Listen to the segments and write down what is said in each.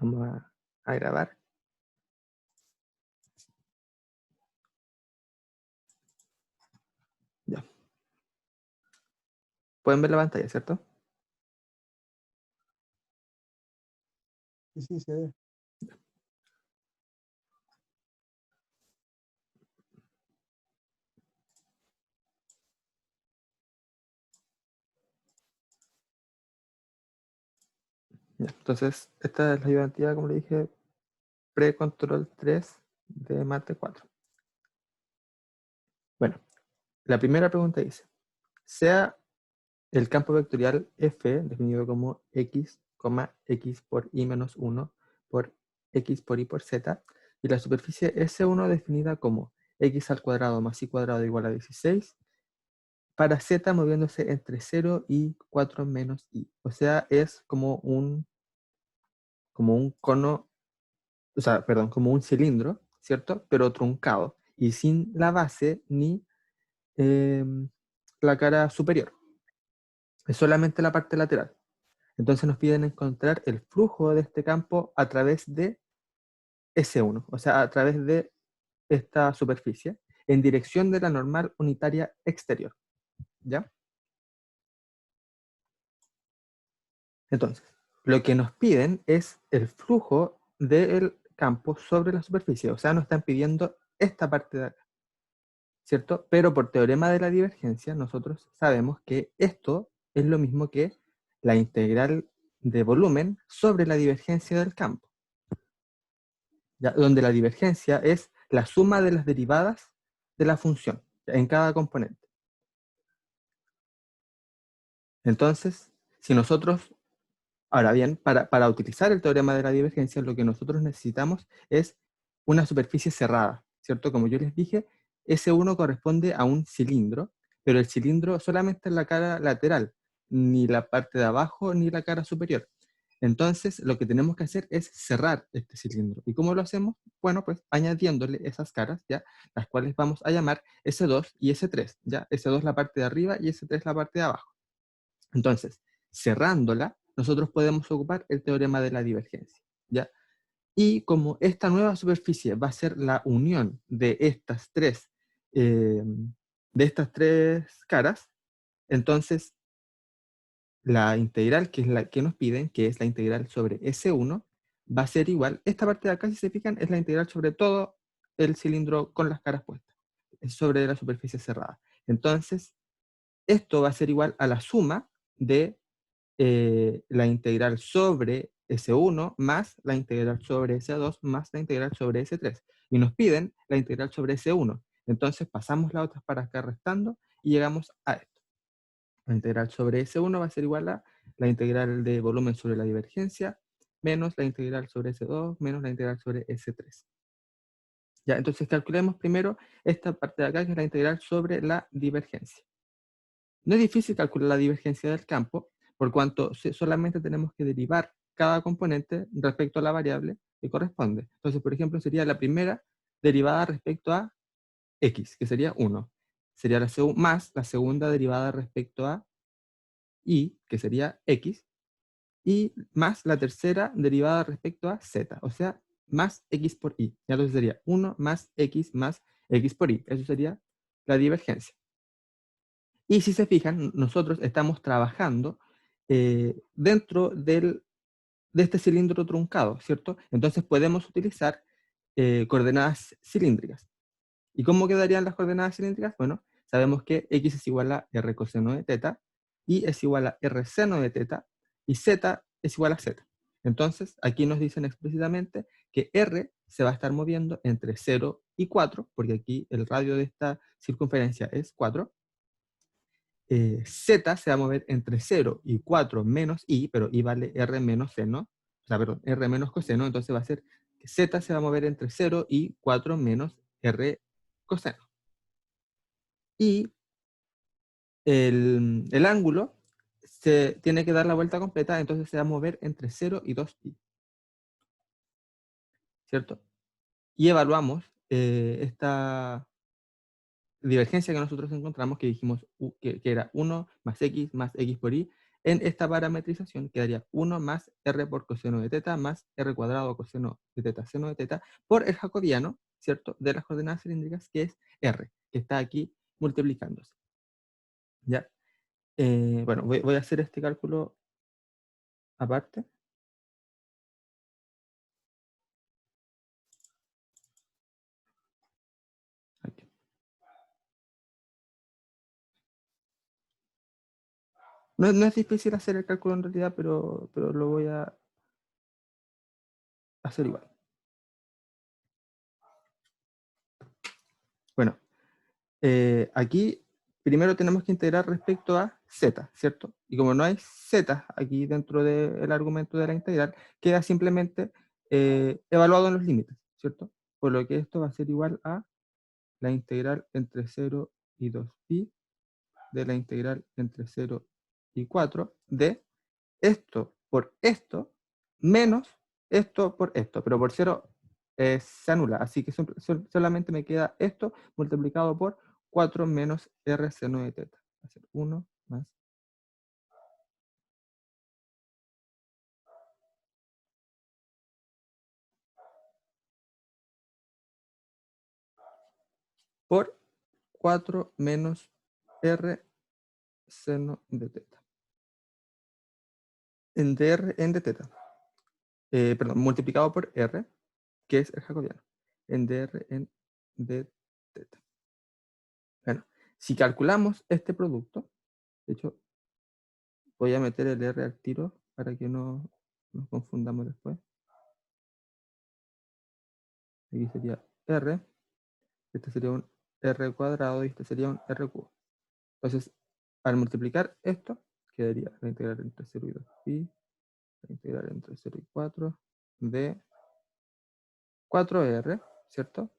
Vamos a grabar. Ya. Pueden ver la pantalla, ¿cierto? Sí, sí, se ve. Ya. Entonces, esta es la ayudantiva, como le dije, pre-control 3 de mate 4. Bueno, la primera pregunta dice, sea el campo vectorial F definido como x, x por y menos 1 por x por y por z, y la superficie S1 definida como x al cuadrado más y cuadrado igual a 16, para z moviéndose entre 0 y 4 menos y. O sea, es como un cono, o sea, perdón, como un cilindro, ¿cierto? Pero truncado y sin la base ni eh, la cara superior. Es solamente la parte lateral. Entonces nos piden encontrar el flujo de este campo a través de S1, o sea, a través de esta superficie, en dirección de la normal unitaria exterior. ¿Ya? Entonces, lo que nos piden es el flujo del campo sobre la superficie, o sea, nos están pidiendo esta parte de acá, ¿cierto? Pero por teorema de la divergencia, nosotros sabemos que esto es lo mismo que la integral de volumen sobre la divergencia del campo, ¿ya? Donde la divergencia es la suma de las derivadas de la función en cada componente. Entonces, si nosotros, ahora bien, para utilizar el teorema de la divergencia, lo que nosotros necesitamos es una superficie cerrada, ¿cierto? Como yo les dije, S1 corresponde a un cilindro, pero el cilindro solamente es la cara lateral, ni la parte de abajo ni la cara superior. Entonces, lo que tenemos que hacer es cerrar este cilindro. ¿Y cómo lo hacemos? Bueno, pues añadiéndole esas caras, ¿ya? Las cuales vamos a llamar S2 y S3, ¿ya? S2 la parte de arriba y S3 la parte de abajo. Entonces, cerrándola, nosotros podemos ocupar el teorema de la divergencia, ¿ya? Y como esta nueva superficie va a ser la unión eh, de estas tres caras, entonces la integral, que es la que nos piden, que es la integral sobre S1, va a ser igual, esta parte de acá, si se fijan, es la integral sobre todo el cilindro con las caras puestas, es sobre la superficie cerrada. Entonces, esto va a ser igual a la suma de la integral sobre S1 más la integral sobre S2 más la integral sobre S3. Y nos piden la integral sobre S1. Entonces pasamos las otras para acá restando y llegamos a esto. La integral sobre S1 va a ser igual a la integral de volumen sobre la divergencia menos la integral sobre S2 menos la integral sobre S3. Ya, entonces calculemos primero esta parte de acá, que es la integral sobre la divergencia. No es difícil calcular la divergencia del campo, por cuanto solamente tenemos que derivar cada componente respecto a la variable que corresponde. Entonces, por ejemplo, sería la primera derivada respecto a x, que sería 1. Sería más la segunda derivada respecto a y, que sería x, y más la tercera derivada respecto a z, o sea, más x por y. Ya entonces sería 1 más x por y. Eso sería la divergencia. Y si se fijan, nosotros estamos trabajando dentro de este cilindro truncado, ¿cierto? Entonces podemos utilizar coordenadas cilíndricas. ¿Y cómo quedarían las coordenadas cilíndricas? Bueno, sabemos que x es igual a r coseno de teta, y es igual a r seno de teta, y z es igual a z. Entonces, aquí nos dicen explícitamente que r se va a estar moviendo entre 0 y 4, porque aquí el radio de esta circunferencia es 4, z se va a mover entre 0 y 4 menos i, pero i vale r menos seno, o sea, perdón, r menos coseno, entonces va a ser que z se va a mover entre 0 y 4 menos r coseno. Y el ángulo se tiene que dar la vuelta completa, entonces se va a mover entre 0 y 2i, ¿cierto? Y evaluamos esta divergencia que nosotros encontramos, que dijimos que era 1 más x por y, en esta parametrización quedaría 1 más r por coseno de teta más r cuadrado coseno de teta seno de teta por el jacobiano, ¿cierto?, de las coordenadas cilíndricas, que es r, que está aquí multiplicándose. ¿Ya? Bueno, voy a hacer este cálculo aparte. Aquí. No es difícil hacer el cálculo en realidad, pero lo voy a hacer igual. Bueno, aquí primero tenemos que integrar respecto a z, ¿cierto? Y como no hay z aquí dentro del argumento de la integral, queda simplemente evaluado en los límites, ¿cierto? Por lo que esto va a ser igual a la integral entre 0 y 2pi de la integral entre 0 y 4 de esto por esto menos esto por esto, pero por 0 se anula, así que solamente me queda esto multiplicado por 4 menos r seno de teta. Va a ser 1 más por 4 menos r seno de teta. En dr en de teta. Perdón, multiplicado por r, que es el jacobiano. En dr en de teta. Bueno, si calculamos este producto, de hecho, voy a meter el r al tiro para que no nos confundamos después. Aquí sería r, este sería un r cuadrado y este sería un r cubo. Entonces, al multiplicar esto, quedaría la integral entre 0 y 2pi, la integral entre 0 y 4 de 4r, ¿cierto?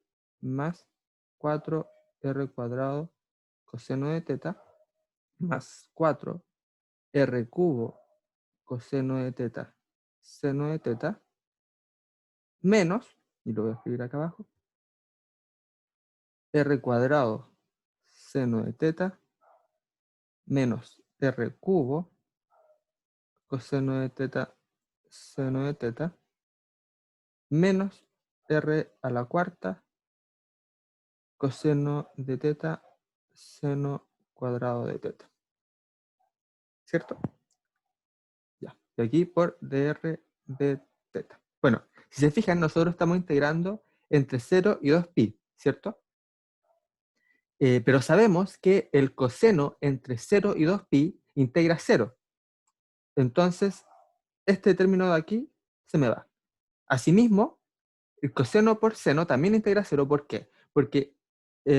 Más 4r cuadrado coseno de teta más 4r cubo coseno de teta seno de teta menos, y lo voy a escribir acá abajo, r cuadrado seno de teta menos r cubo coseno de teta seno de teta menos r a la cuarta coseno de teta seno cuadrado de teta. ¿Cierto? Ya. Y aquí por dr de teta. Bueno, si se fijan, nosotros estamos integrando entre 0 y 2pi, ¿cierto? Pero sabemos que el coseno entre 0 y 2pi integra 0. Entonces, este término de aquí se me va. Asimismo, el coseno por seno también integra 0. ¿Por qué? Porque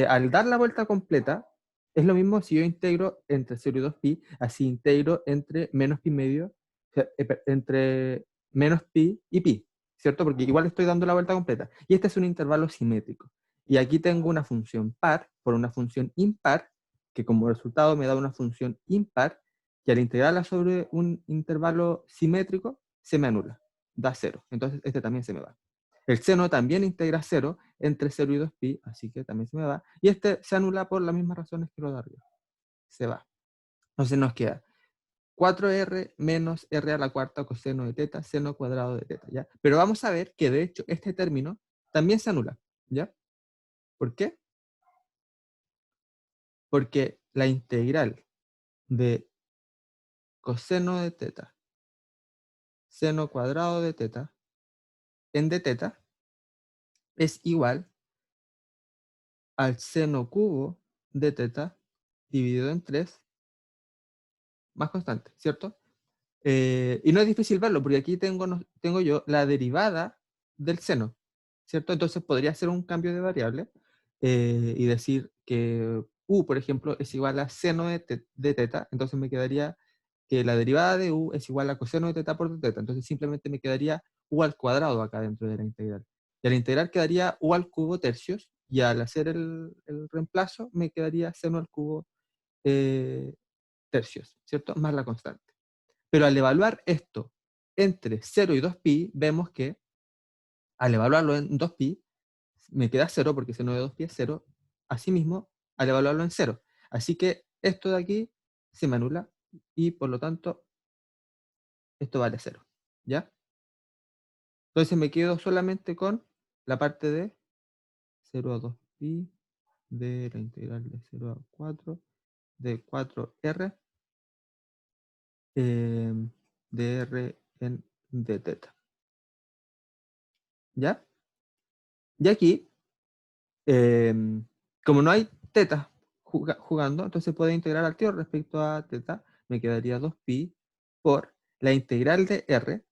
al dar la vuelta completa, es lo mismo si yo integro entre 0 y 2pi, así integro entre menos pi medio, o sea, entre menos pi y pi, ¿cierto? Porque igual estoy dando la vuelta completa. Y este es un intervalo simétrico. Y aquí tengo una función par por una función impar, que como resultado me da una función impar, que al integrarla sobre un intervalo simétrico, se me anula, da 0. Entonces este también se me va. El seno también integra 0 entre 0 y 2pi, así que también se me va. Y este se anula por las mismas razones que lo de arriba. Se va. Entonces nos queda 4r menos r a la cuarta coseno de teta, seno cuadrado de teta, ¿ya? Pero vamos a ver que de hecho este término también se anula, ¿ya? ¿Por qué? Porque la integral de coseno de teta, seno cuadrado de teta, en de teta, es igual al seno cubo de teta dividido en 3 más constante, ¿cierto? Y no es difícil verlo, porque aquí tengo yo la derivada del seno, ¿cierto? Entonces podría hacer un cambio de variable y decir que u, por ejemplo, es igual a seno de teta, entonces me quedaría que la derivada de u es igual a coseno de teta por teta, entonces simplemente me quedaría u al cuadrado acá dentro de la integral. Y al integral quedaría u al cubo tercios, y al hacer el reemplazo me quedaría seno al cubo tercios, ¿cierto? Más la constante. Pero al evaluar esto entre 0 y 2pi, vemos que al evaluarlo en 2pi, me queda 0 porque seno de 2pi es 0. Asimismo, al evaluarlo en 0. Así que esto de aquí se me anula y por lo tanto esto vale 0, ¿ya? Entonces me quedo solamente con la parte de 0 a 2pi de la integral de 0 a 4 de 4r de r en d teta. ¿Ya? Y aquí, como no hay teta jugando, entonces puedo integrar al tiro respecto a teta. Me quedaría 2pi por la integral de r,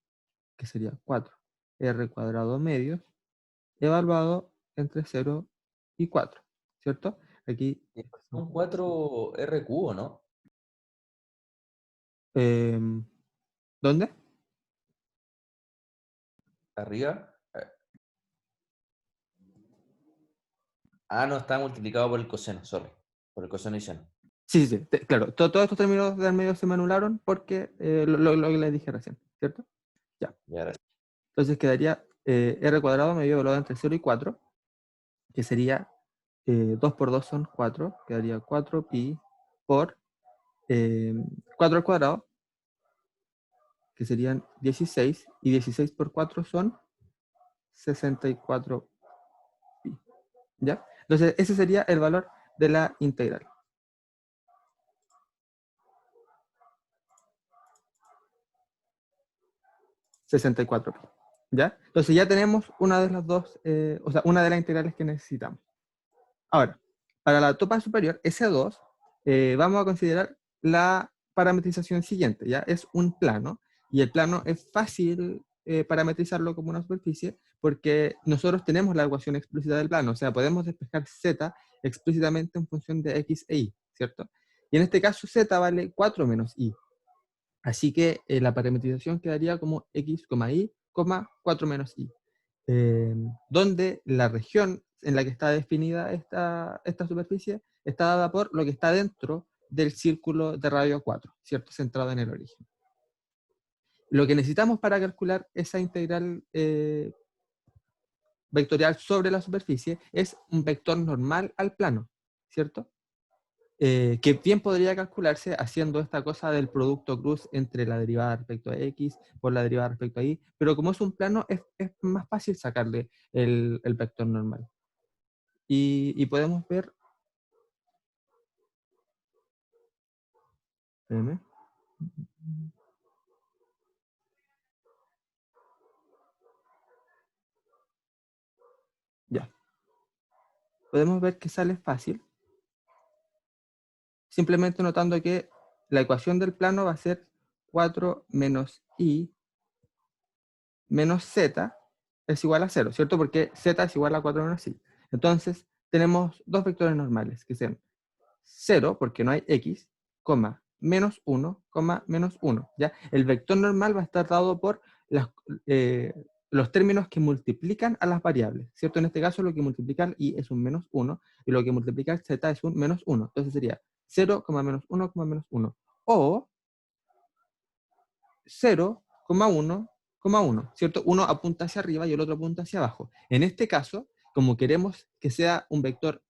que sería 4r cuadrado medios, evaluado entre 0 y 4, ¿cierto? Aquí, Son 4R cubo, ¿no? ¿dónde? Arriba. Ah, no, está multiplicado por el coseno, sorry. Por el coseno y seno. Sí, sí, sí, claro. Todos estos términos del medio se me anularon porque lo que les dije recién, ¿cierto? Ya. Y ahora, Entonces quedaría r cuadrado medio evaluado entre 0 y 4, que sería 2 por 2 son 4, quedaría 4pi por 4 al cuadrado, que serían 16, y 16 por 4 son 64pi, ¿ya? Entonces ese sería el valor de la integral. 64pi, ¿ya? Entonces ya tenemos una de las dos, o sea, una de las integrales que necesitamos. Ahora, para la topa superior, S2, vamos a considerar la parametrización siguiente, ¿ya? Es un plano, y el plano es fácil parametrizarlo como una superficie, porque nosotros tenemos la ecuación explícita del plano, o sea, podemos despejar z explícitamente en función de x e y, ¿cierto? Y en este caso z vale 4 menos y. Así que la parametrización quedaría como x, y, 4 menos y. Donde la región en la que está definida esta superficie está dada por lo que está dentro del círculo de radio 4, ¿cierto? Centrado en el origen. Lo que necesitamos para calcular esa integral vectorial sobre la superficie es un vector normal al plano, ¿cierto? Que bien podría calcularse haciendo esta cosa del producto cruz entre la derivada respecto a x por la derivada respecto a y, pero como es un plano, es más fácil sacarle el vector normal. Y podemos ver, espérame. Ya, podemos ver que sale fácil, simplemente notando que la ecuación del plano va a ser 4 menos y menos z es igual a 0, ¿cierto? Porque z es igual a 4 menos y. Entonces, tenemos dos vectores normales, que sean 0, porque no hay x, menos 1, menos 1, ¿ya? El vector normal va a estar dado por eh, los términos que multiplican a las variables, ¿cierto? En este caso, lo que multiplica el y es un menos 1, y lo que multiplica el z es un menos 1. Entonces sería 0, menos 1, menos 1. O 0, 1, 1, ¿cierto? Uno apunta hacia arriba y el otro apunta hacia abajo. En este caso, como queremos que sea un vector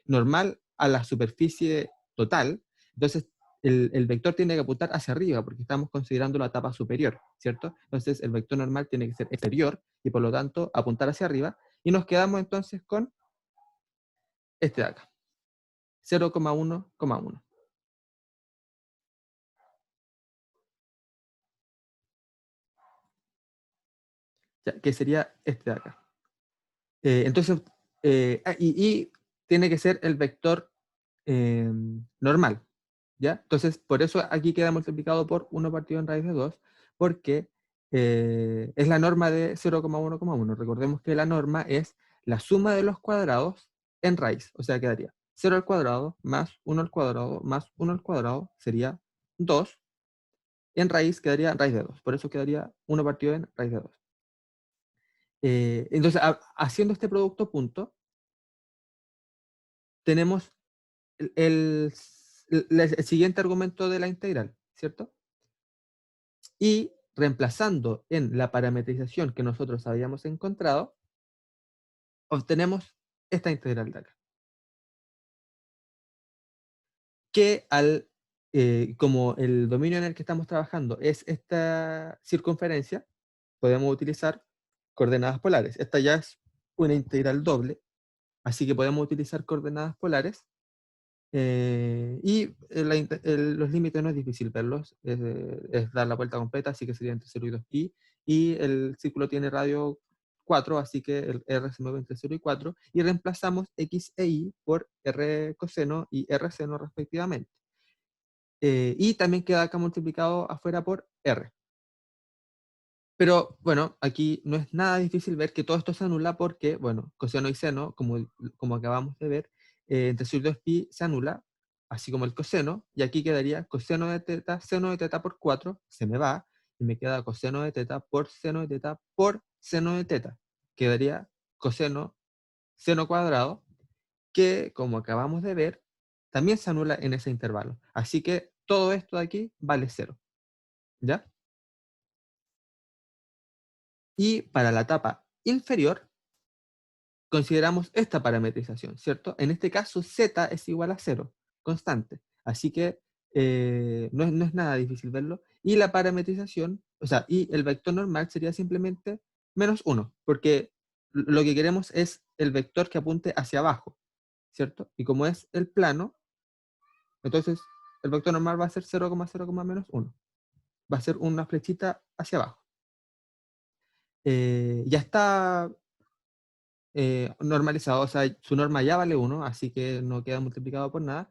normal a la superficie total, entonces el vector tiene que apuntar hacia arriba porque estamos considerando la etapa superior, ¿cierto? Entonces el vector normal tiene que ser exterior y por lo tanto apuntar hacia arriba, y nos quedamos entonces con este de acá, 0,1, 1. Ya, que sería este de acá. Entonces, y tiene que ser el vector normal, ¿ya? Entonces, por eso aquí queda multiplicado por 1 partido en raíz de 2, porque es la norma de 0,1, 1. Recordemos que la norma es la suma de los cuadrados en raíz, o sea, quedaría 0 al cuadrado más 1 al cuadrado más 1 al cuadrado, sería 2, en raíz quedaría raíz de 2, por eso quedaría 1 partido en raíz de 2. Entonces, haciendo este producto punto, tenemos el siguiente argumento de la integral, ¿cierto? Y reemplazando en la parametrización que nosotros habíamos encontrado, obtenemos esta integral de acá. Que al como el dominio en el que estamos trabajando es esta circunferencia, podemos utilizar coordenadas polares. Esta ya es una integral doble, así que podemos utilizar coordenadas polares. Los límites no es difícil verlos, es dar la vuelta completa, así que sería entre 0 y 2pi. Y el círculo tiene radio 4, así que el r se mueve entre 0 y 4. Y reemplazamos x e y por r coseno y r seno respectivamente. Y también queda acá multiplicado afuera por r. Pero bueno, aquí no es nada difícil ver que todo esto se anula porque, bueno, coseno y seno, como acabamos de ver, entre 0 y 2pi se anula, así como el coseno, y aquí quedaría coseno de teta, seno de teta por 4, se me va, y me queda coseno de teta por seno de teta por seno de teta. Quedaría coseno seno cuadrado, que como acabamos de ver, también se anula en ese intervalo. Así que todo esto de aquí vale 0, ¿ya? Y para la etapa inferior, consideramos esta parametrización, ¿cierto? En este caso, z es igual a 0, constante. Así que no es nada difícil verlo. Y la parametrización, o sea, y el vector normal sería simplemente menos 1, porque lo que queremos es el vector que apunte hacia abajo, ¿cierto? Y como es el plano, entonces el vector normal va a ser 0,0, menos 1. Va a ser una flechita hacia abajo. Ya está normalizado, o sea, su norma ya vale 1, así que no queda multiplicado por nada,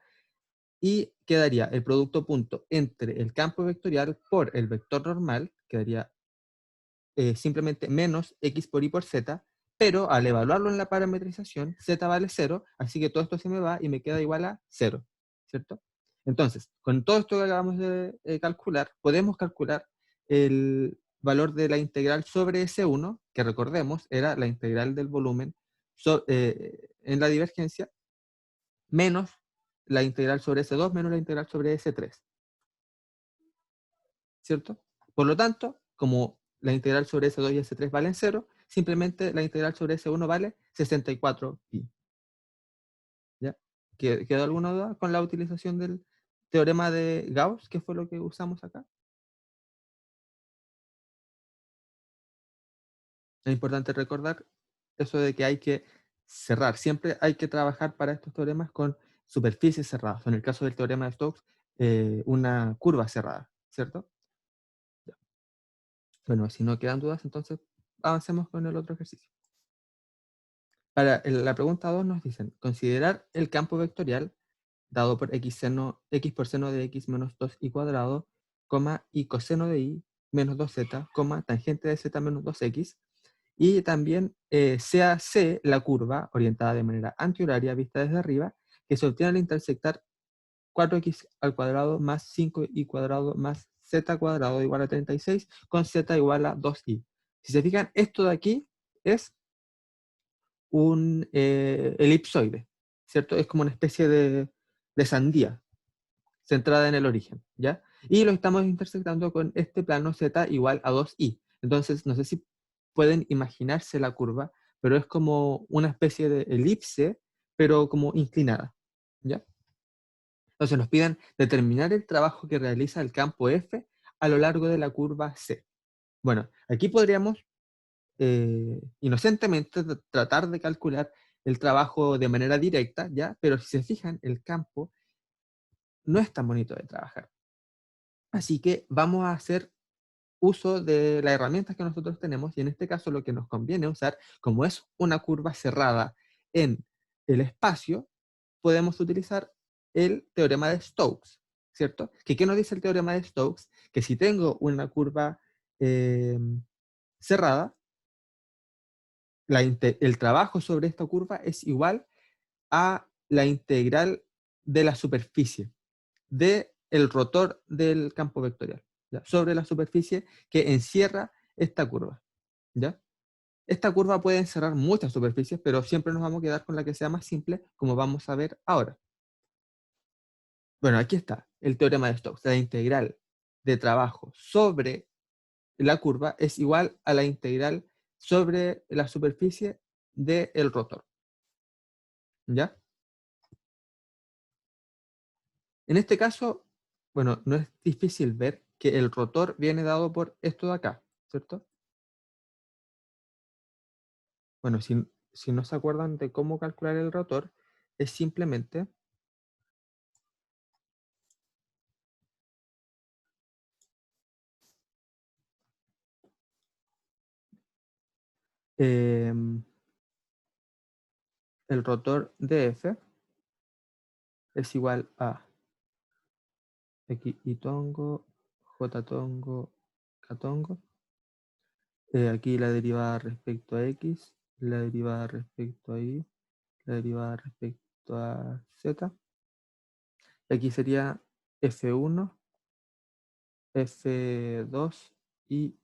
y quedaría el producto punto entre el campo vectorial por el vector normal, quedaría simplemente menos x por y por z, pero al evaluarlo en la parametrización, z vale 0, así que todo esto se me va y me queda igual a 0, ¿cierto? Entonces, con todo esto que acabamos de calcular, podemos calcular el valor de la integral sobre S1, que recordemos era la integral del volumen en la divergencia, menos la integral sobre S2 menos la integral sobre S3, ¿cierto? Por lo tanto, como la integral sobre S2 y S3 valen 0, simplemente la integral sobre S1 vale 64pi. ¿Ya? ¿Quedó alguna duda con la utilización del teorema de Gauss, que fue lo que usamos acá? Es importante recordar eso de que hay que cerrar. Siempre hay que trabajar para estos teoremas con superficies cerradas. En el caso del teorema de Stokes, una curva cerrada, ¿cierto? Bueno, si no quedan dudas, entonces avancemos con el otro ejercicio. Para la pregunta 2 nos dicen, considerar el campo vectorial dado por x por seno de x menos 2y cuadrado, y coseno de y menos 2z, tangente de z menos 2x, y también sea C la curva orientada de manera antihoraria vista desde arriba, que se obtiene al intersectar 4x al cuadrado más 5y cuadrado más z cuadrado igual a 36 con z igual a 2i. Si se fijan, esto de aquí es un elipsoide, ¿cierto? Es como una especie de sandía centrada en el origen, ¿ya? Y lo estamos intersectando con este plano z igual a 2i. Entonces, no sé si pueden imaginarse la curva, pero es como una especie de elipse, pero como inclinada, ¿ya? Entonces nos piden determinar el trabajo que realiza el campo F a lo largo de la curva C. Bueno, aquí podríamos inocentemente tratar de calcular el trabajo de manera directa, ¿ya? Pero si se fijan, el campo no es tan bonito de trabajar. Así que vamos a hacer uso de las herramientas que nosotros tenemos y en este caso lo que nos conviene usar, como es una curva cerrada en el espacio, podemos utilizar el teorema de Stokes, ¿cierto? ¿Qué nos dice el teorema de Stokes? Que si tengo una curva eh, cerrada, el trabajo sobre esta curva es igual a la integral de la superficie del rotor del campo vectorial, ¿ya? Sobre la superficie que encierra esta curva, ¿ya? Esta curva puede encerrar muchas superficies, pero siempre nos vamos a quedar con la que sea más simple, como vamos a ver ahora. Bueno, aquí está el teorema de Stokes. La integral de trabajo sobre la curva es igual a la integral sobre la superficie del rotor, ¿ya? En este caso, bueno, no es difícil ver que el rotor viene dado por esto de acá, ¿cierto? Bueno, si no se acuerdan de cómo calcular el rotor, es simplemente el rotor de F es igual a X y tongo, J tongo, K tongo. Aquí la derivada respecto a X, la derivada respecto a Y, la derivada respecto a Z. Y aquí sería F1, F2 y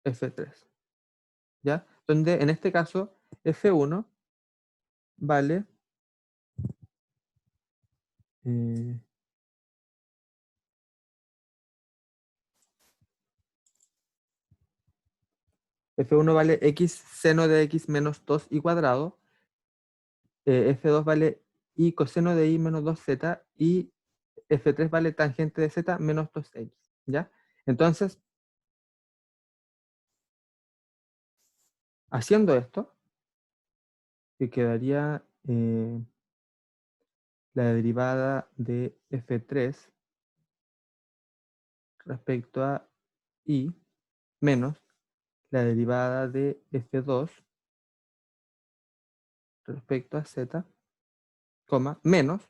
F3. ¿Ya? Donde en este caso F1 vale eh, F1 vale X seno de X menos 2 y cuadrado, F2 vale Y coseno de Y menos 2Z y F3 vale tangente de Z menos 2X. ¿Ya? Entonces, haciendo esto, que quedaría la derivada de F3 respecto a Y menos la derivada de F2 respecto a Z, coma, menos,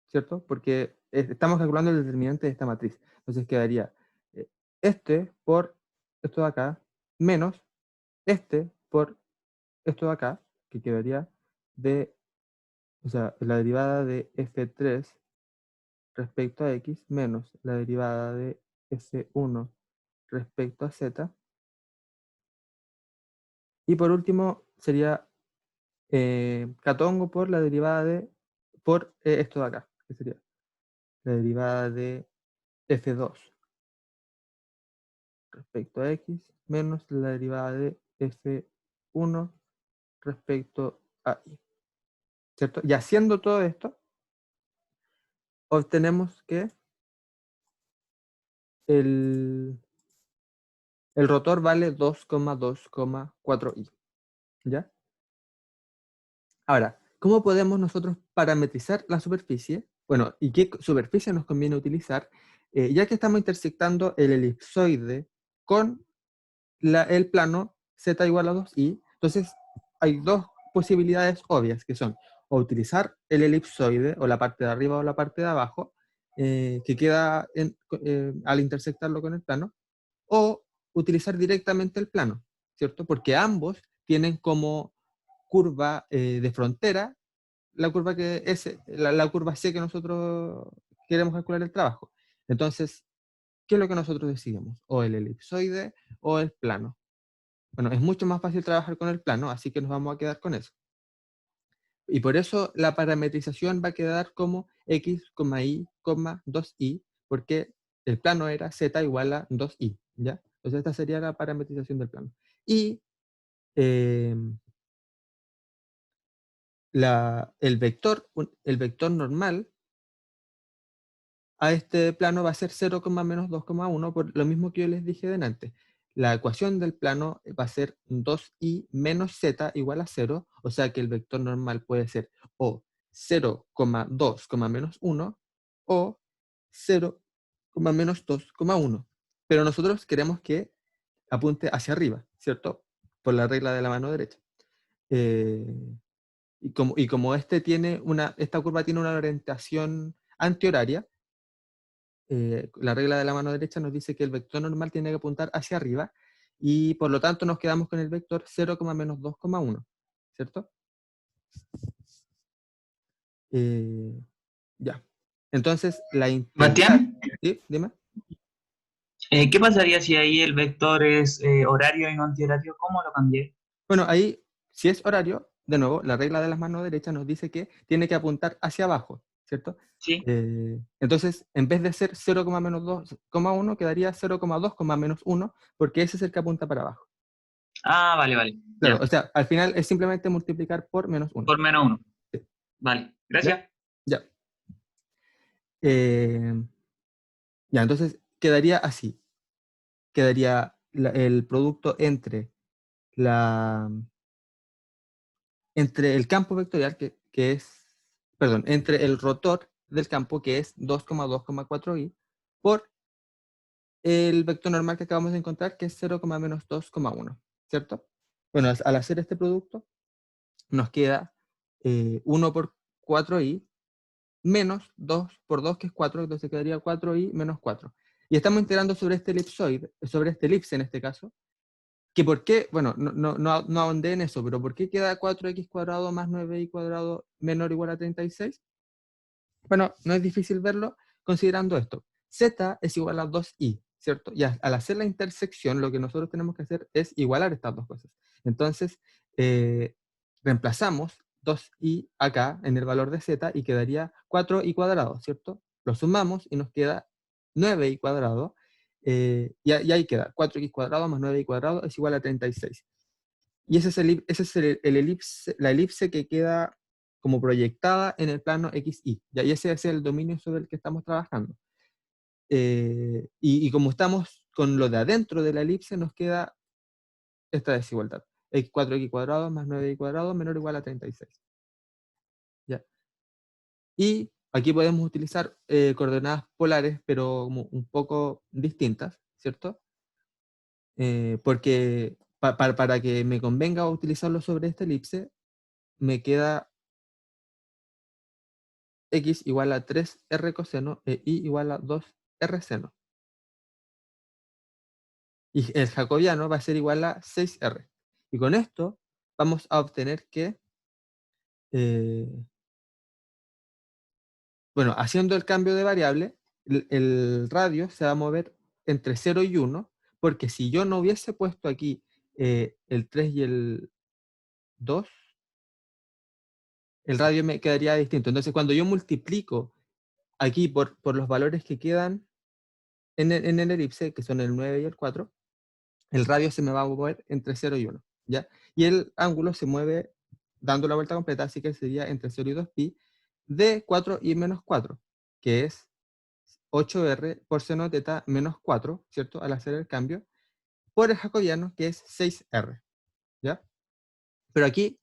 ¿cierto? Porque estamos calculando el determinante de esta matriz. Entonces quedaría este por esto de acá, menos este por esto de acá, que quedaría de, o sea, la derivada de F3 respecto a X, menos la derivada de F1 respecto a Z. Y por último sería catongo por la derivada de, por esto de acá, que sería la derivada de F2 respecto a X menos la derivada de F1 respecto a Y. ¿Cierto? Y haciendo todo esto, obtenemos que el, el rotor vale 2,2,4i. ¿Ya? Ahora, ¿cómo podemos nosotros parametrizar la superficie? Bueno, ¿y qué superficie nos conviene utilizar? Ya que estamos intersectando el elipsoide con el plano z igual a 2i, entonces hay dos posibilidades obvias, que son o utilizar el elipsoide, o la parte de arriba o la parte de abajo, que queda al intersectarlo con el plano, o utilizar directamente el plano, ¿cierto? Porque ambos tienen como curva de frontera la curva que es la curva C que nosotros queremos calcular el trabajo. Entonces, ¿qué es lo que nosotros decidimos? O el elipsoide o el plano. Bueno, es mucho más fácil trabajar con el plano, así que nos vamos a quedar con eso. Y por eso la parametrización va a quedar como x, y, 2i, porque el plano era z igual a 2i, ¿ya? Entonces esta sería la parametrización del plano. Y eh, el vector normal a este plano va a ser 0, menos 2,1, por lo mismo que yo les dije delante. La ecuación del plano va a ser 2i menos z igual a 0, o sea que el vector normal puede ser o 0,2, menos 1 o 0, menos 2,1. Pero nosotros queremos que apunte hacia arriba, ¿cierto? Por la regla de la mano derecha. Y como esta curva tiene una orientación antihoraria, la regla de la mano derecha nos dice que el vector normal tiene que apuntar hacia arriba y por lo tanto nos quedamos con el vector 0, menos 2,1, ¿cierto? Ya. Entonces, la integral... Bastián, ¿Sí? Dime. ¿qué pasaría si ahí el vector es horario y no antihorario? ¿Cómo lo cambié? Bueno, ahí, si es horario, de nuevo, la regla de las manos derechas nos dice que tiene que apuntar hacia abajo, ¿cierto? Sí. Entonces, en vez de ser 0, menos 2,1, quedaría 0,2, menos 1, porque ese es el que apunta para abajo. Ah, vale, vale. Claro, Ya. o sea, al final es simplemente multiplicar por menos 1. Por menos uno. Sí. Vale. ¿Ya? Gracias. Ya. Eh, Ya, entonces quedaría así. Quedaría el producto entre el campo vectorial, que es, perdón, entre el rotor del campo, que es 2,2,4i, por el vector normal que acabamos de encontrar, que es 0,-2,1, ¿cierto? Bueno, al hacer este producto, nos queda 1 por 4i menos 2 por 2, que es 4, entonces quedaría 4i menos 4. Y estamos integrando sobre este elipsoide, sobre este elipse en este caso, que por qué, bueno, no ahondé en eso, pero ¿por qué queda 4x cuadrado más 9y cuadrado menor o igual a 36? Bueno, no es difícil verlo considerando esto. Z es igual a 2i, ¿cierto? Y al hacer la intersección, lo que nosotros tenemos que hacer es igualar estas dos cosas. Entonces, reemplazamos 2i acá en el valor de z y quedaría 4i cuadrado, ¿cierto? Lo sumamos y nos queda 9i cuadrado. Y ahí queda 4x cuadrado más 9i cuadrado es igual a 36. Y ese es el elipse, la elipse que queda como proyectada en el plano XY. ¿Ya? Y ese es el dominio sobre el que estamos trabajando. Y como estamos con lo de adentro de la elipse, nos queda esta desigualdad. 4x cuadrado más 9y cuadrado menor o igual a 36. ¿Ya? Y aquí podemos utilizar coordenadas polares, pero como un poco distintas, ¿cierto? Porque para que me convenga utilizarlo sobre esta elipse, me queda x igual a 3r coseno e y igual a 2r seno. Y el jacobiano va a ser igual a 6r. Y con esto vamos a obtener que, bueno, haciendo el cambio de variable, el radio se va a mover entre 0 y 1, porque si yo no hubiese puesto aquí el 3 y el 2, el radio me quedaría distinto. Entonces, cuando yo multiplico aquí por los valores que quedan en el elipse, que son el 9 y el 4, el radio se me va a mover entre 0 y 1, ¿ya? Y el ángulo se mueve dando la vuelta completa, así que sería entre 0 y 2pi de 4i menos 4, que es 8r por seno de teta menos 4, ¿cierto? Al hacer el cambio, por el jacobiano, que es 6r, ¿ya? Pero aquí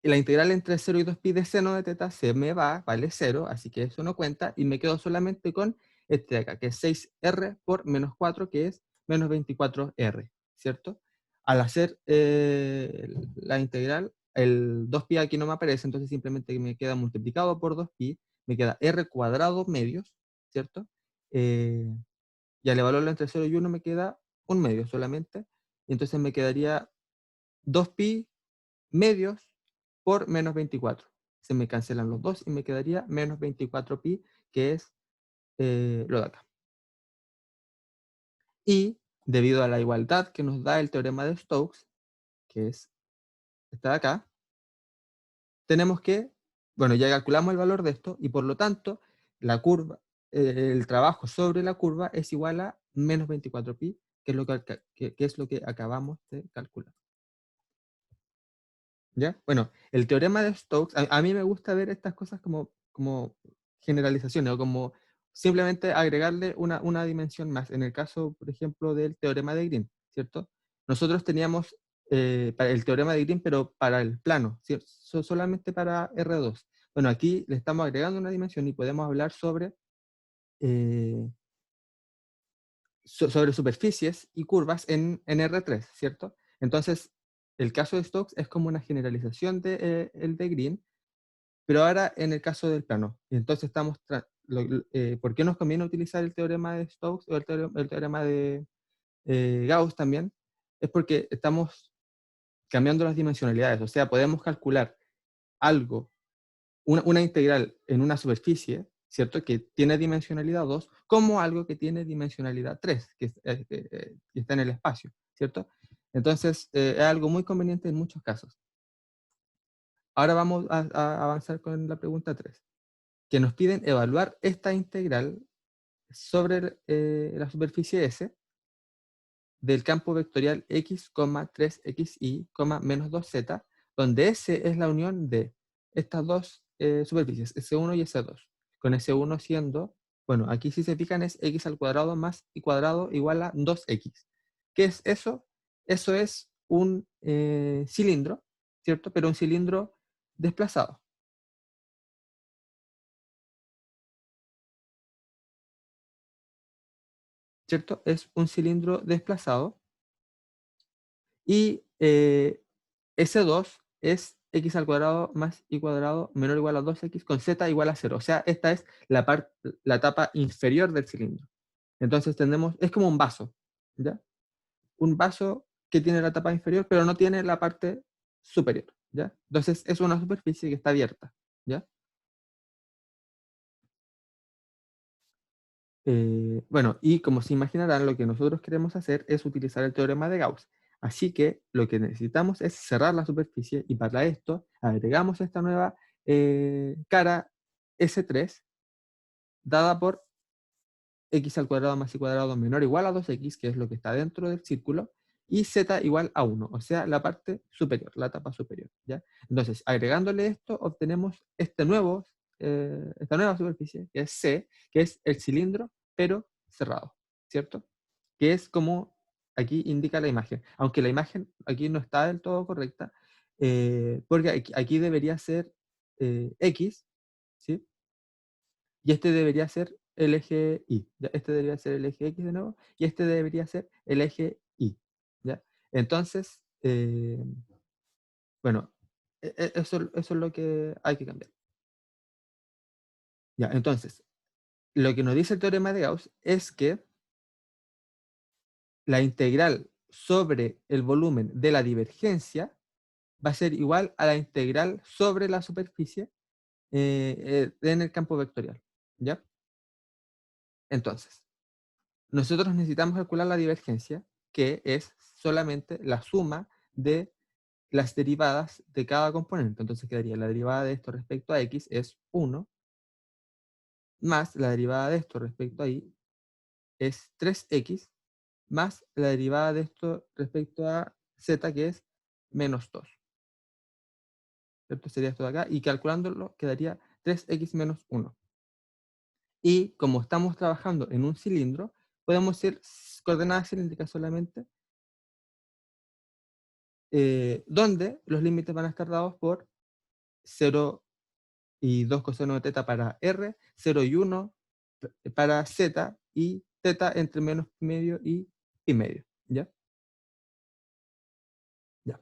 la integral entre 0 y 2pi de seno de teta se me va, vale 0, así que eso no cuenta, y me quedo solamente con este de acá, que es 6r por menos 4, que es menos 24r, ¿cierto? Al hacer la integral, el 2pi aquí no me aparece, entonces simplemente me queda multiplicado por 2pi, me queda r cuadrado medios, ¿cierto? Y al evaluarlo entre 0 y 1 me queda un medio solamente, y entonces me quedaría 2pi medios por menos 24. Se me cancelan los dos y me quedaría menos 24pi, que es lo de acá. Y debido a la igualdad que nos da el teorema de Stokes, que es esta de acá, tenemos que, bueno, ya calculamos el valor de esto y por lo tanto la curva, el trabajo sobre la curva es igual a menos 24pi, que es lo que acabamos de calcular. ¿Ya? Bueno, el teorema de Stokes, a mí me gusta ver estas cosas como generalizaciones o como simplemente agregarle una dimensión más. En el caso, por ejemplo, del teorema de Green, ¿cierto? Nosotros teníamos el teorema de Green, pero para el plano, ¿cierto? Solamente para R2. Bueno, aquí le estamos agregando una dimensión y podemos hablar eh, sobre superficies y curvas en R3, ¿cierto? Entonces, el caso de Stokes es como una generalización de el de Green, pero ahora en el caso del plano. Y entonces ¿por qué nos conviene utilizar el teorema de Stokes o el teorema de Gauss también? Es porque estamos cambiando las dimensionalidades, o sea, podemos calcular algo, una integral en una superficie, ¿cierto? Que tiene dimensionalidad 2, como algo que tiene dimensionalidad 3, que está en el espacio, ¿cierto? Entonces, es algo muy conveniente en muchos casos. Ahora vamos a avanzar con la pregunta 3, que nos piden evaluar esta integral sobre la superficie S del campo vectorial x, 3xy, menos 2z, donde S es la unión de estas dos superficies, S1 y S2, con S1 siendo bueno, aquí si se fijan es x al cuadrado más y cuadrado igual a 2x. ¿Qué es eso? Eso es un cilindro, ¿cierto? Pero un cilindro desplazado. ¿Cierto? Es un cilindro desplazado. Y S2 es x al cuadrado más y cuadrado menor o igual a 2x con z igual a 0. O sea, esta es la etapa inferior del cilindro. Entonces tenemos, es como un vaso, ¿ya? Un vaso que tiene la tapa inferior, pero no tiene la parte superior, ¿ya? Entonces es una superficie que está abierta, ¿ya? Bueno, y como se imaginarán, lo que nosotros queremos hacer es utilizar el teorema de Gauss. Así que lo que necesitamos es cerrar la superficie y para esto agregamos esta nueva cara S3 dada por x al cuadrado más y cuadrado menor o igual a 2x, que es lo que está dentro del círculo, y z igual a 1, o sea, la parte superior, la tapa superior, ¿ya? Entonces, agregándole esto, obtenemos esta nueva superficie, que es C, que es el cilindro, pero cerrado, ¿cierto? Que es como aquí indica la imagen, aunque la imagen aquí no está del todo correcta, porque aquí debería ser X, ¿sí? Y este debería ser el eje Y. ¿Ya? Este debería ser el eje X de nuevo. Y este debería ser el eje Y. ¿Ya? Entonces, bueno, eso es lo que hay que cambiar. Ya, entonces, lo que nos dice el teorema de Gauss es que la integral sobre el volumen de la divergencia va a ser igual a la integral sobre la superficie en el campo vectorial. ¿Ya? Entonces, nosotros necesitamos calcular la divergencia, que es solamente la suma de las derivadas de cada componente. Entonces quedaría la derivada de esto respecto a x es 1, más la derivada de esto respecto a y es 3x, más la derivada de esto respecto a z, que es menos 2. ¿Cierto? Sería esto de acá, y calculándolo quedaría 3x menos 1. Y como estamos trabajando en un cilindro, podemos ir coordenadas cilíndricas solamente, donde los límites van a estar dados por 0 y 2 coseno de teta para R, 0 y 1 para Z, y teta entre menos pi medio y pi medio. ¿Ya? Ya.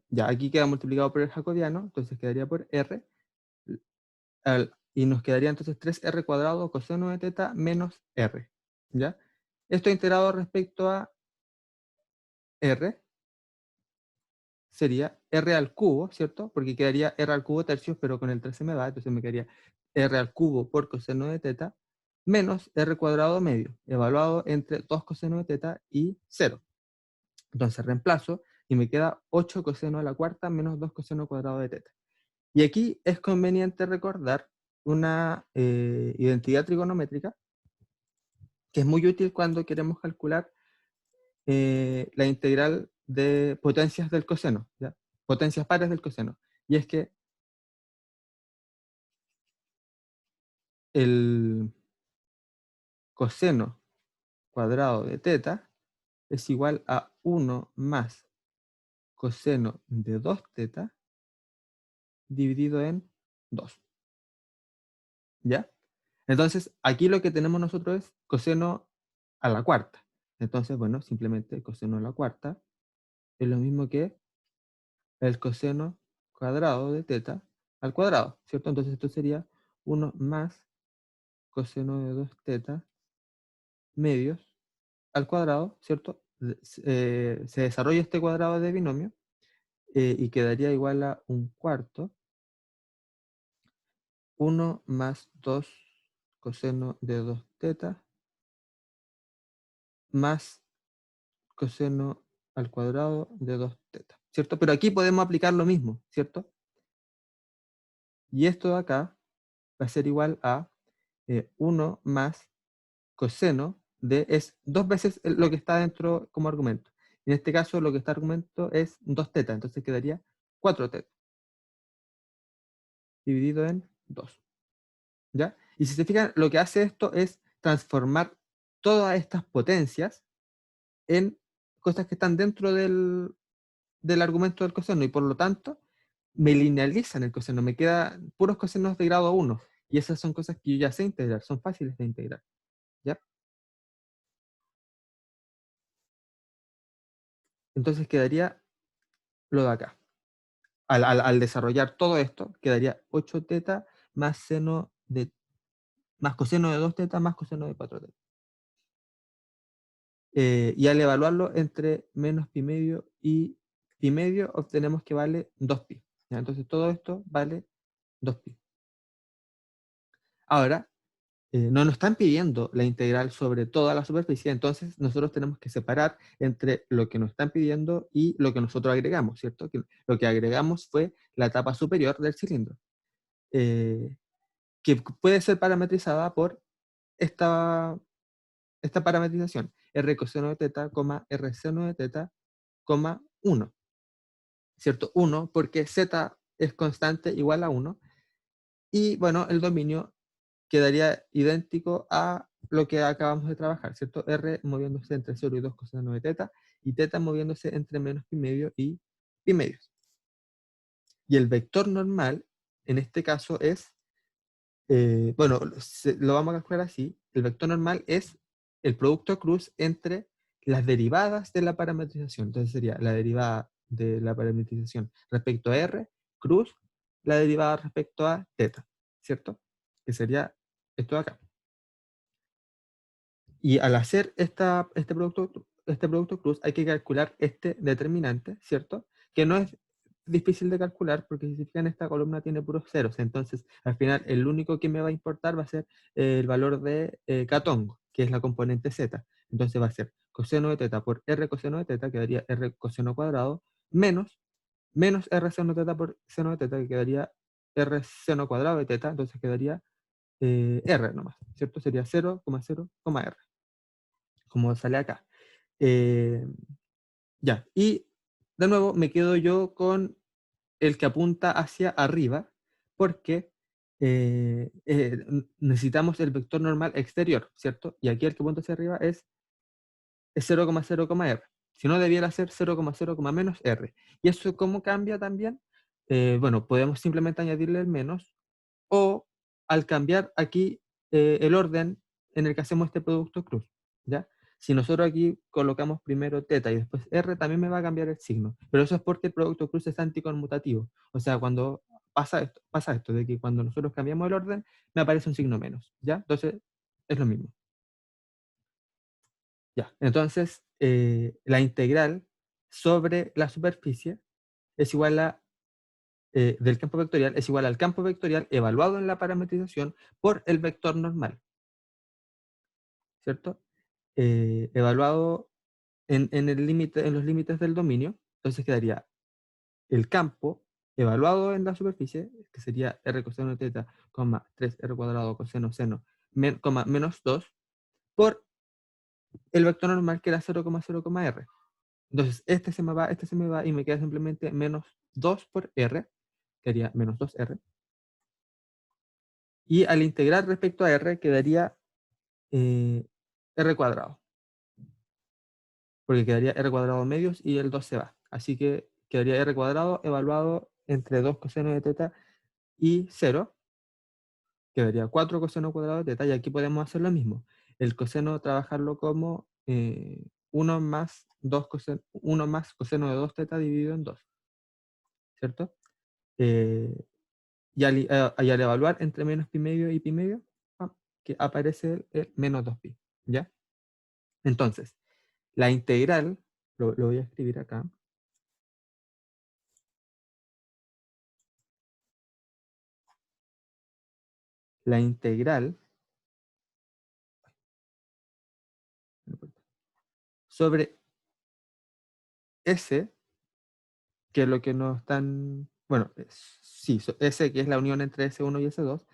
Ya, aquí queda multiplicado por el jacobiano, entonces quedaría por R, y nos quedaría entonces 3R cuadrado coseno de teta menos R. ¿Ya? Esto integrado respecto a R sería R al cubo, ¿cierto? Porque quedaría R al cubo tercios, pero con el 3 se me va, entonces me quedaría R al cubo por coseno de teta menos R cuadrado medio, evaluado entre 2 coseno de teta y 0. Entonces reemplazo y me queda 8 coseno a la cuarta menos 2 coseno cuadrado de teta. Y aquí es conveniente recordar una identidad trigonométrica que es muy útil cuando queremos calcular la integral de potencias del coseno, ¿ya? Potencias pares del coseno. Y es que el coseno cuadrado de teta es igual a 1 más coseno de 2 teta dividido en 2. ¿Ya? Entonces, aquí lo que tenemos nosotros es coseno a la cuarta. Entonces, bueno, simplemente coseno a la cuarta es lo mismo que el coseno cuadrado de teta al cuadrado, ¿cierto? Entonces esto sería 1 más coseno de 2 teta medios al cuadrado, ¿cierto? Se desarrolla este cuadrado de binomio y quedaría igual a un cuarto, 1 más 2 coseno de 2 teta más coseno al cuadrado de 2 teta, ¿cierto? Pero aquí podemos aplicar lo mismo, ¿cierto? Y esto de acá va a ser igual a 1 más coseno de, es dos veces lo que está dentro como argumento. En este caso lo que está argumento es 2 teta, entonces quedaría 4 teta dividido en 2. ¿Ya? Y si se fijan, lo que hace esto es transformar todas estas potencias en cosas que están dentro del argumento del coseno, y por lo tanto me linealizan el coseno, me quedan puros cosenos de grado 1, y esas son cosas que yo ya sé integrar, son fáciles de integrar, ¿ya? Entonces quedaría lo de acá. Al desarrollar todo esto, quedaría 8 teta más más coseno de 2 teta más coseno de 4 teta. Y al evaluarlo entre menos pi medio y pi medio, obtenemos que vale 2pi. ¿Ya? Entonces todo esto vale 2pi. Ahora, no nos están pidiendo la integral sobre toda la superficie, entonces nosotros tenemos que separar entre lo que nos están pidiendo y lo que nosotros agregamos, ¿cierto? Que lo que agregamos fue la etapa superior del cilindro, que puede ser parametrizada por esta parametrización, R coseno de teta, R seno de teta, 1, ¿cierto? 1 porque z es constante igual a 1, y bueno, el dominio quedaría idéntico a lo que acabamos de trabajar, ¿cierto? R moviéndose entre 0 y 2 coseno de teta, y teta moviéndose entre menos pi medio y pi medio. Y el vector normal, en este caso, es, bueno, lo vamos a calcular así, el vector normal es el producto cruz entre las derivadas de la parametrización. Entonces sería la derivada de la parametrización respecto a R, cruz, la derivada respecto a teta, ¿cierto? Que sería esto de acá. Y al hacer este producto cruz hay que calcular este determinante, ¿cierto? Que no es difícil de calcular porque si se fijan esta columna tiene puros ceros. Entonces al final el único que me va a importar va a ser el valor de catongo, que es la componente z. Entonces va a ser coseno de teta por r coseno de teta, que daría r coseno cuadrado, menos r seno de teta por seno de teta, que quedaría r seno cuadrado de teta, entonces quedaría r nomás, ¿cierto? Sería 0,0, r, como sale acá. Eh, ya, y de nuevo me quedo yo con el que apunta hacia arriba, porque necesitamos el vector normal exterior, ¿cierto? Y aquí el que apunta hacia arriba es 0,0, r. Si no, debiera ser 0,0, menos r. ¿Y eso cómo cambia también? Bueno, podemos simplemente añadirle el menos, o al cambiar aquí el orden en el que hacemos este producto cruz, ¿ya? Si nosotros aquí colocamos primero teta y después r, también me va a cambiar el signo, pero eso es porque el producto cruz es anticonmutativo. O sea, cuando pasa esto de que cuando nosotros cambiamos el orden, me aparece un signo menos, ¿ya? Entonces, es lo mismo. Ya, entonces, la integral sobre la superficie es igual a del campo vectorial es igual al campo vectorial evaluado en la parametrización por el vector normal, ¿cierto? Evaluado el límite, en los límites del dominio, entonces quedaría el campo evaluado en la superficie, que sería r coseno de teta, 3r cuadrado coseno seno, menos 2, por el vector normal que era 0,0, r. Entonces, este se me va y me queda simplemente menos 2 por r, que haría menos 2r. Y al integrar respecto a r quedaría r cuadrado, porque quedaría r cuadrado medios y el 2 se va. Así que quedaría r cuadrado evaluado entre 2 coseno de teta y 0, quedaría 4 coseno cuadrado de teta, y aquí podemos hacer lo mismo. El coseno trabajarlo como 1 más 1 más coseno de 2 teta dividido en 2, ¿cierto? Y al evaluar entre menos pi medio y pi medio, que aparece el menos 2pi, ¿ya? Entonces, la integral, lo voy a escribir acá. La integral sobre S, que es lo que nos están, bueno, sí, S, que es la unión entre S1 y S2,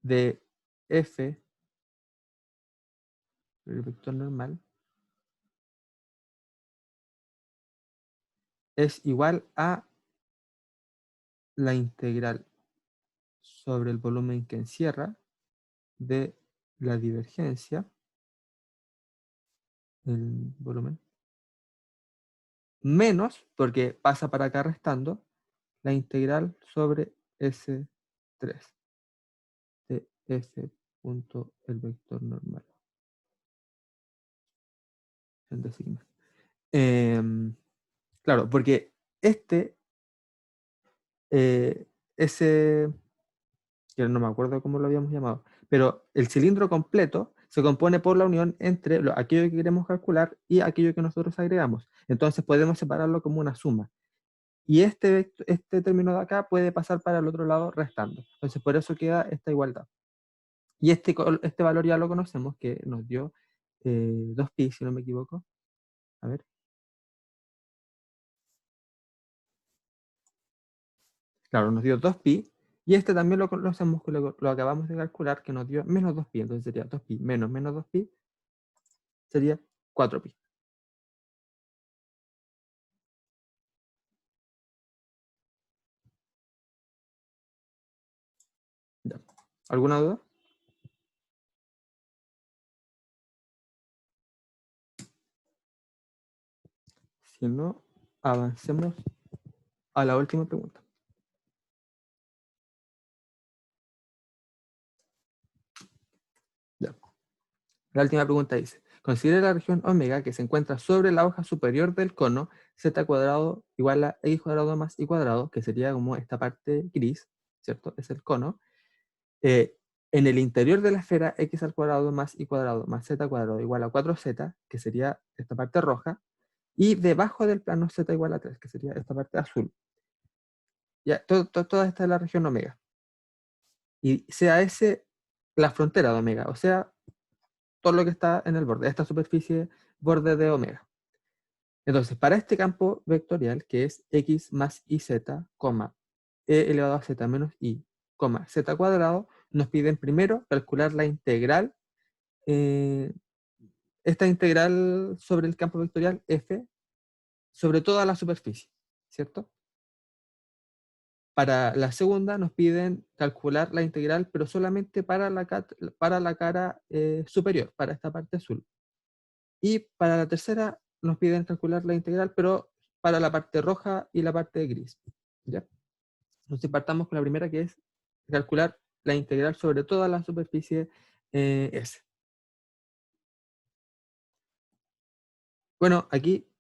de F, el vector normal, es igual a la integral sobre el volumen que encierra de la divergencia, el volumen, menos, porque pasa para acá restando, la integral sobre S3 de F punto el vector normal. Claro, porque ese, que no me acuerdo cómo lo habíamos llamado, pero el cilindro completo se compone por la unión entre aquello que queremos calcular y aquello que nosotros agregamos. Entonces podemos separarlo como una suma. Y este término de acá puede pasar para el otro lado restando. Entonces por eso queda esta igualdad. Y este valor ya lo conocemos, que nos dio 2pi, si no me equivoco. A ver. Claro, nos dio 2pi. Y este también lo conocemos, que lo acabamos de calcular, que nos dio menos 2pi. Entonces sería 2pi menos 2pi, sería 4pi. Ya. ¿Alguna duda? Si no, avancemos a la última pregunta. Ya. La última pregunta dice, considera la región omega que se encuentra sobre la hoja superior del cono z cuadrado igual a x cuadrado más y cuadrado, que sería como esta parte gris, ¿cierto? Es el cono. En el interior de la esfera x al cuadrado más y cuadrado más z cuadrado igual a 4z, que sería esta parte roja, y debajo del plano z igual a 3, que sería esta parte azul. Ya, toda esta es la región omega. Y sea ese la frontera de omega, o sea, todo lo que está en el borde, esta superficie borde de omega. Entonces, para este campo vectorial, que es x más iz, e elevado a z menos i, z cuadrado, nos piden primero calcular la integral, esta integral sobre el campo vectorial f, sobre toda la superficie, ¿cierto? Para la segunda nos piden calcular la integral, pero solamente para la cara superior, para esta parte azul. Y para la tercera nos piden calcular la integral, pero para la parte roja y la parte gris. ¿Ya? Entonces partamos con la primera, que es calcular la integral sobre toda la superficie S. Bueno, aquí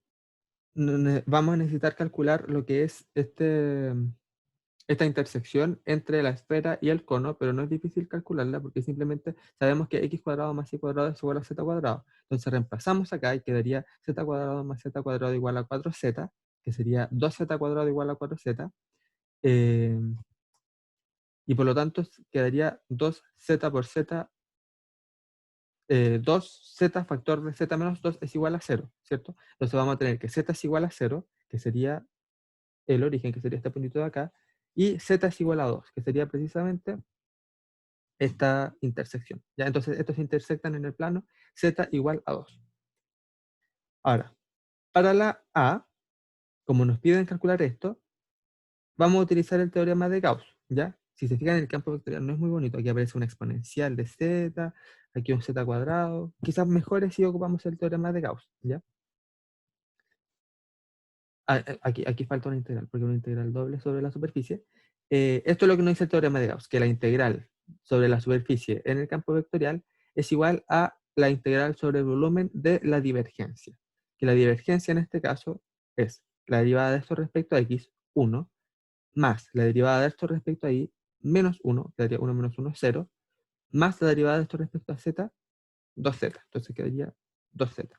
vamos a necesitar calcular lo que es esta intersección entre la esfera y el cono, pero no es difícil calcularla porque simplemente sabemos que x cuadrado más y cuadrado es igual a z cuadrado. Entonces reemplazamos acá y quedaría z cuadrado más z cuadrado igual a 4z, que sería 2z cuadrado igual a 4z. Y por lo tanto quedaría 2z por z, 2z factor de z menos 2 es igual a 0, ¿cierto? Entonces vamos a tener que z es igual a 0, que sería el origen, que sería este puntito de acá, y z es igual a 2, que sería precisamente esta intersección. ¿Ya? Entonces estos se intersectan en el plano z igual a 2. Ahora, para la A, como nos piden calcular esto, vamos a utilizar el teorema de Gauss, ¿ya? Si se fijan, el campo vectorial no es muy bonito. Aquí aparece una exponencial de z, aquí un z cuadrado. Quizás mejor es si ocupamos el teorema de Gauss, ¿ya? Aquí falta una integral, porque una integral doble sobre la superficie. Esto es lo que nos dice el teorema de Gauss, que la integral sobre la superficie en el campo vectorial es igual a la integral sobre el volumen de la divergencia. Que la divergencia en este caso es la derivada de esto respecto a x, 1, más la derivada de esto respecto a y, menos 1, que daría 1 menos 1 es 0, más la derivada de esto respecto a z, 2z. Entonces quedaría 2z.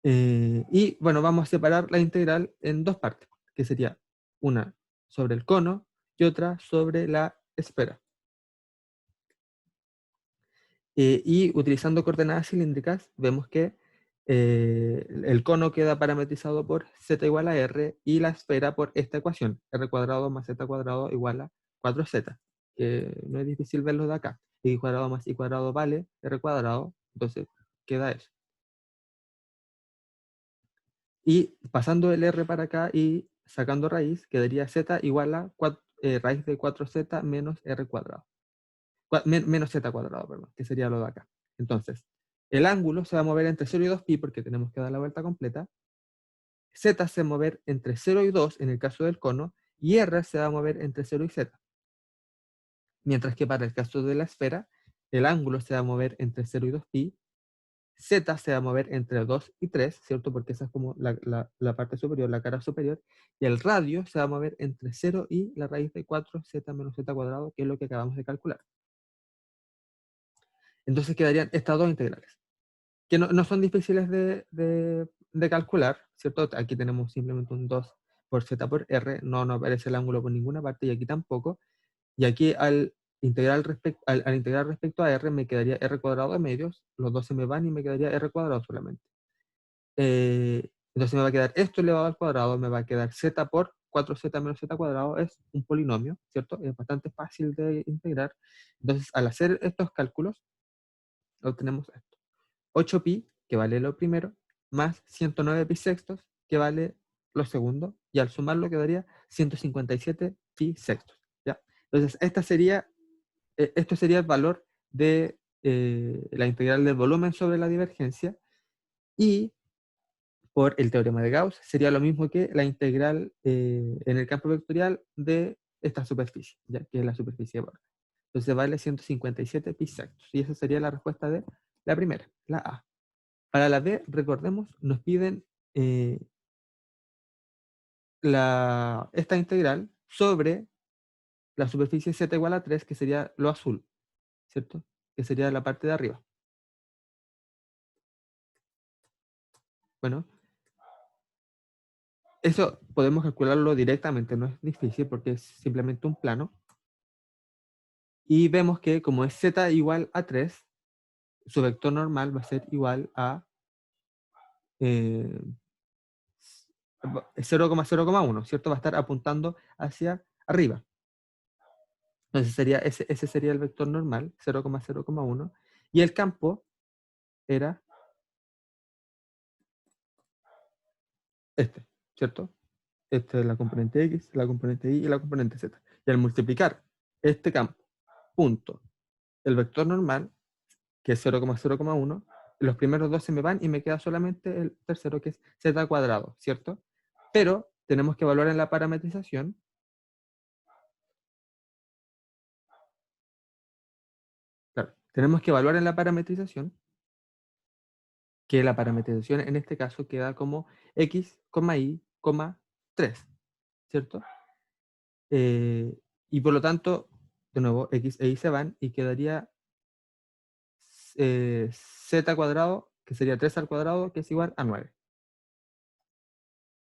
Y bueno, vamos a separar la integral en dos partes, que sería una sobre el cono y otra sobre la esfera. Y utilizando coordenadas cilíndricas, vemos que el cono queda parametrizado por z igual a r y la esfera por esta ecuación, r cuadrado más z cuadrado igual a 4z, que no es difícil verlo de acá. Y cuadrado más y cuadrado vale r cuadrado, entonces queda eso. Y pasando el r para acá y sacando raíz, quedaría z igual a raíz de 4z menos r cuadrado. Menos z cuadrado, perdón, que sería lo de acá. Entonces, el ángulo se va a mover entre 0 y 2pi porque tenemos que dar la vuelta completa. Z se va a mover entre 0 y 2 en el caso del cono, y R se va a mover entre 0 y Z. Mientras que para el caso de la esfera, el ángulo se va a mover entre 0 y 2pi, Z se va a mover entre 2 y 3, ¿cierto? Porque esa es como la parte superior, la cara superior, y el radio se va a mover entre 0 y la raíz de 4z menos z cuadrado, que es lo que acabamos de calcular. Entonces quedarían estas dos integrales, que no son difíciles de calcular, ¿cierto? Aquí tenemos simplemente un 2 por z por r, no aparece el ángulo por ninguna parte, y aquí tampoco. Y aquí al integrar respecto a r, me quedaría r cuadrado de medios, los dos se me van y me quedaría r cuadrado solamente. Entonces me va a quedar esto elevado al cuadrado, me va a quedar z por 4z menos z cuadrado, es un polinomio, ¿cierto? Es bastante fácil de integrar. Entonces, al hacer estos cálculos, obtenemos esto. 8pi, que vale lo primero, más 109 pi sextos, que vale lo segundo, y al sumarlo quedaría 157 pi sextos, ¿ya? Entonces, esto sería el valor de la integral del volumen sobre la divergencia, y por el teorema de Gauss sería lo mismo que la integral en el campo vectorial de esta superficie, ¿ya? Que es la superficie de borde. Entonces vale 157 pi sextos, y esa sería la respuesta de la primera, la A. Para la B, recordemos, nos piden esta integral sobre la superficie z igual a 3, que sería lo azul, ¿cierto? Que sería la parte de arriba. Bueno, eso podemos calcularlo directamente, no es difícil porque es simplemente un plano. Y vemos que como es z igual a 3, su vector normal va a ser igual a 0,0,1, ¿cierto? Va a estar apuntando hacia arriba. Entonces ese sería el vector normal, 0,0,1. Y el campo era este, ¿cierto? Esta es la componente X, la componente Y y la componente Z. Y al multiplicar este campo, punto, el vector normal, que es 0,0,1, los primeros dos se me van y me queda solamente el tercero, que es Z cuadrado, ¿cierto? Pero tenemos que evaluar en la parametrización. Claro, tenemos que evaluar en la parametrización que la parametrización en este caso queda como x, y, 3, ¿cierto? Y por lo tanto, de nuevo, x e y se van y quedaría z cuadrado, que sería 3 al cuadrado, que es igual a 9.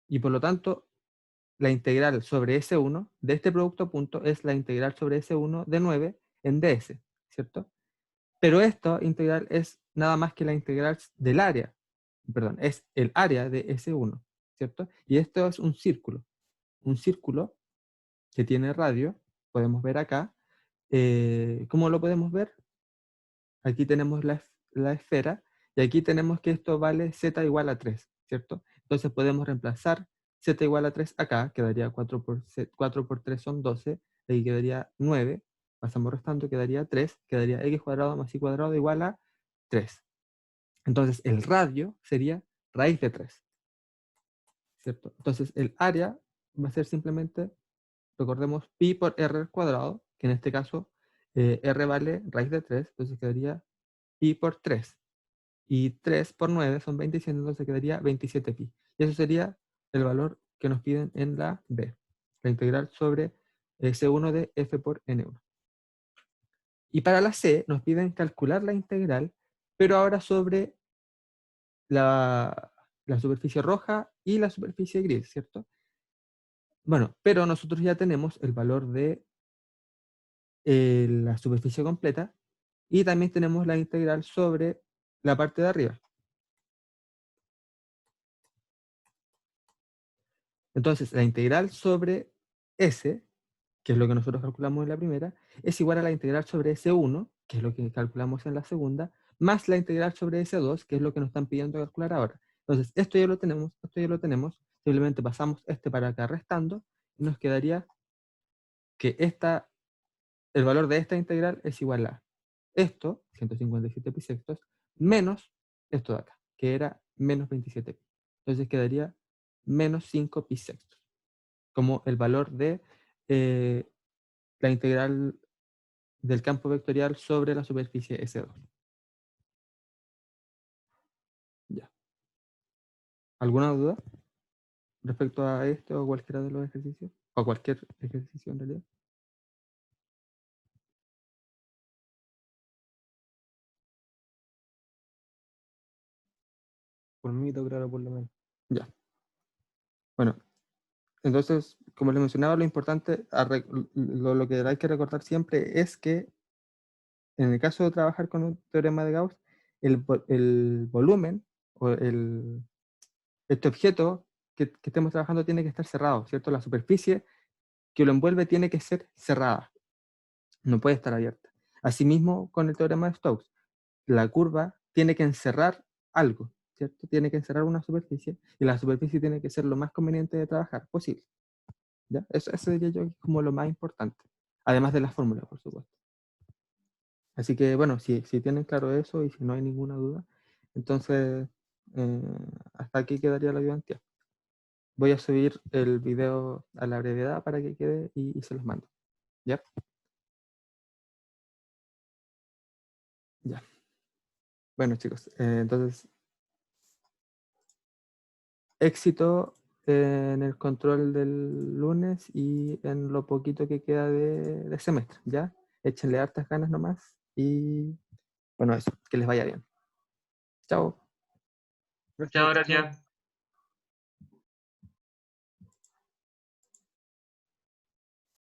Y por lo tanto, la integral sobre S1 de este producto punto es la integral sobre S1 de 9 en ds, ¿cierto? Pero esta integral es nada más que la integral del área, perdón, es el área de S1, ¿cierto? Y esto es un círculo que tiene radio, podemos ver acá. ¿Cómo lo podemos ver? Aquí tenemos la esfera, y aquí tenemos que esto vale z igual a 3, ¿cierto? Entonces podemos reemplazar z igual a 3 acá, quedaría 4 por 3 son 12, aquí quedaría 9, pasamos restando, quedaría 3, quedaría x cuadrado más y cuadrado igual a 3. Entonces el radio sería raíz de 3, ¿cierto? Entonces el área va a ser simplemente, recordemos, pi por r al cuadrado, que en este caso r vale raíz de 3, entonces quedaría pi por 3. Y 3 por 9 son 27, entonces quedaría 27 pi. Y eso sería el valor que nos piden en la B, la integral sobre C1 de f por N1. Y para la C nos piden calcular la integral, pero ahora sobre la superficie roja y la superficie gris, ¿cierto? Bueno, pero nosotros ya tenemos el valor de la superficie completa, y también tenemos la integral sobre la parte de arriba. Entonces, la integral sobre S, que es lo que nosotros calculamos en la primera, es igual a la integral sobre S1, que es lo que calculamos en la segunda, más la integral sobre S2, que es lo que nos están pidiendo calcular ahora. Entonces, esto ya lo tenemos, simplemente pasamos este para acá restando, y nos quedaría que el valor de esta integral es igual a esto, 157 pi sextos, menos esto de acá, que era menos 27 pi. Entonces quedaría menos 5 pi sextos, como el valor de la integral del campo vectorial sobre la superficie S2. Ya. ¿Alguna duda respecto a este o cualquiera de los ejercicios? O cualquier ejercicio en realidad. Por mí, claro, por lo menos. Ya. Bueno, entonces, como les mencionaba, lo importante, lo que hay que recordar siempre es que en el caso de trabajar con un teorema de Gauss, el volumen o este objeto que estemos trabajando tiene que estar cerrado, ¿cierto? La superficie que lo envuelve tiene que ser cerrada, no puede estar abierta. Asimismo, con el teorema de Stokes, la curva tiene que encerrar algo, ¿cierto? Tiene que encerrar una superficie y la superficie tiene que ser lo más conveniente de trabajar posible. ¿Ya? Eso diría yo que es como lo más importante, además de la fórmula, por supuesto. Así que, bueno, si tienen claro eso y si no hay ninguna duda, entonces eh, hasta aquí quedaría la ayudantía. Voy a subir el video a la brevedad para que quede y se los mando. ¿Ya? Ya. Bueno, chicos, entonces, éxito en el control del lunes y en lo poquito que queda de semestre, ¿ya? Échenle hartas ganas nomás y, bueno, eso, que les vaya bien. Chao. Chao, gracias.